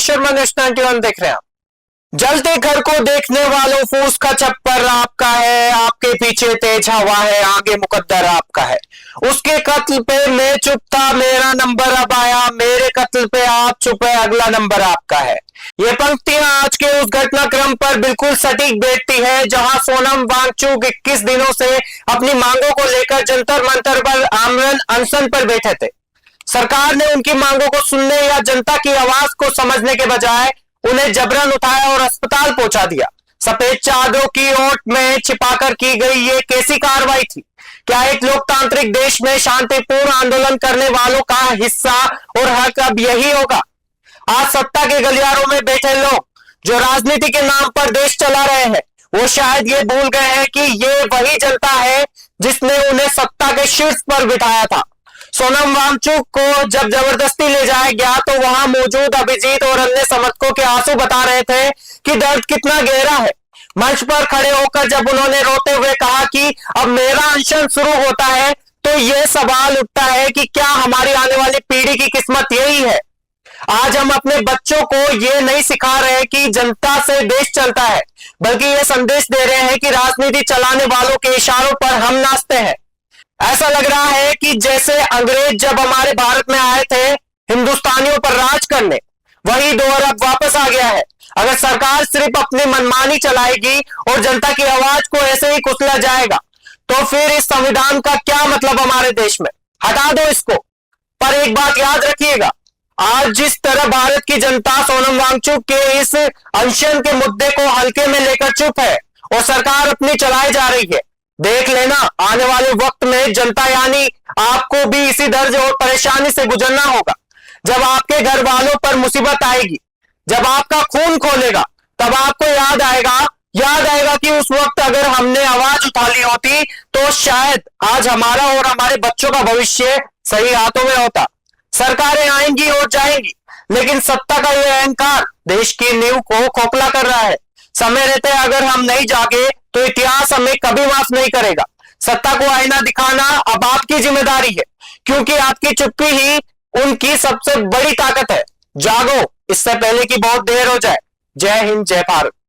Sharma national 91 देख रहे हैं आप। जलते घर को देखने वालों फूस का छप्पर आपका है, आपके पीछे तेज हवा है, आगे मुकद्दर आपका है। उसके कत्ल पे मैं चुप था, मेरा नंबर अब आया, मेरे कत्ल पे आप चुप है, अगला नंबर आपका है। ये पंक्तियां आज के उस घटनाक्रम पर बिल्कुल सटीक बैठती है जहां सोनम वांगचुक 21 दिनों से अपनी मांगों को लेकर जंतर मंतर पर आमरण अनशन पर बैठे थे। सरकार ने उनकी मांगों को सुनने या जनता की आवाज को समझने के बजाय उन्हें जबरन उठाया और अस्पताल पहुंचा दिया। सफेद चादरों की ओट में छिपाकर की गई ये कैसी कार्रवाई थी? क्या एक लोकतांत्रिक देश में शांतिपूर्ण आंदोलन करने वालों का हिस्सा और हक अब यही होगा? आज सत्ता के गलियारों में बैठे लोग जो राजनीति के नाम पर देश चला रहे हैं, वो शायद ये भूल गए हैं कि ये वही जनता है जिसने उन्हें सत्ता के शीर्ष पर बिठाया था। सोनम वांगचुक को जब जबरदस्ती ले जाया गया तो वहां मौजूद अभिजीत और अन्य समर्थकों के आंसू बता रहे थे कि दर्द कितना गहरा है। मंच पर खड़े होकर जब उन्होंने रोते हुए कहा कि अब मेरा अनशन शुरू होता है, तो यह सवाल उठता है कि क्या हमारी आने वाली पीढ़ी की किस्मत यही है? आज हम अपने बच्चों को यह नहीं सिखा रहे कि जनता से देश चलता है, बल्कि यह संदेश दे रहे हैं कि राजनीति चलाने वालों के इशारों पर हम नाचते हैं। ऐसा लग रहा है कि जैसे अंग्रेज जब हमारे भारत में आए थे हिंदुस्तानियों पर राज करने, वही दौर अब वापस आ गया है। अगर सरकार सिर्फ अपनी मनमानी चलाएगी और जनता की आवाज को ऐसे ही कुचला जाएगा, तो फिर इस संविधान का क्या मतलब हमारे देश में? हटा दो इसको। पर एक बात याद रखिएगा, आज जिस तरह भारत की जनता सोनम वांगचुक के इस अनशन के मुद्दे को हल्के में लेकर चुप है और सरकार अपनी चलाई जा रही है, देख लेना आने वाले वक्त में जनता यानी आपको भी इसी दर्द और परेशानी से गुजरना होगा। जब आपके घर वालों पर मुसीबत आएगी, जब आपका खून खोलेगा, तब आपको याद आएगा कि उस वक्त अगर हमने आवाज उठा ली होती तो शायद आज हमारा और हमारे बच्चों का भविष्य सही हाथों में होता। सरकारें आएंगी और जाएंगी, लेकिन सत्ता का यह अहंकार देश की नींव को खोखला कर रहा है। समय रहते अगर हम नहीं जागे तो इतिहास हमें कभी माफ नहीं करेगा। सत्ता को आईना दिखाना अब आपकी जिम्मेदारी है, क्योंकि आपकी चुप्पी ही उनकी सबसे बड़ी ताकत है। जागो, इससे पहले कि बहुत देर हो जाए। जय हिंद, जय भारत।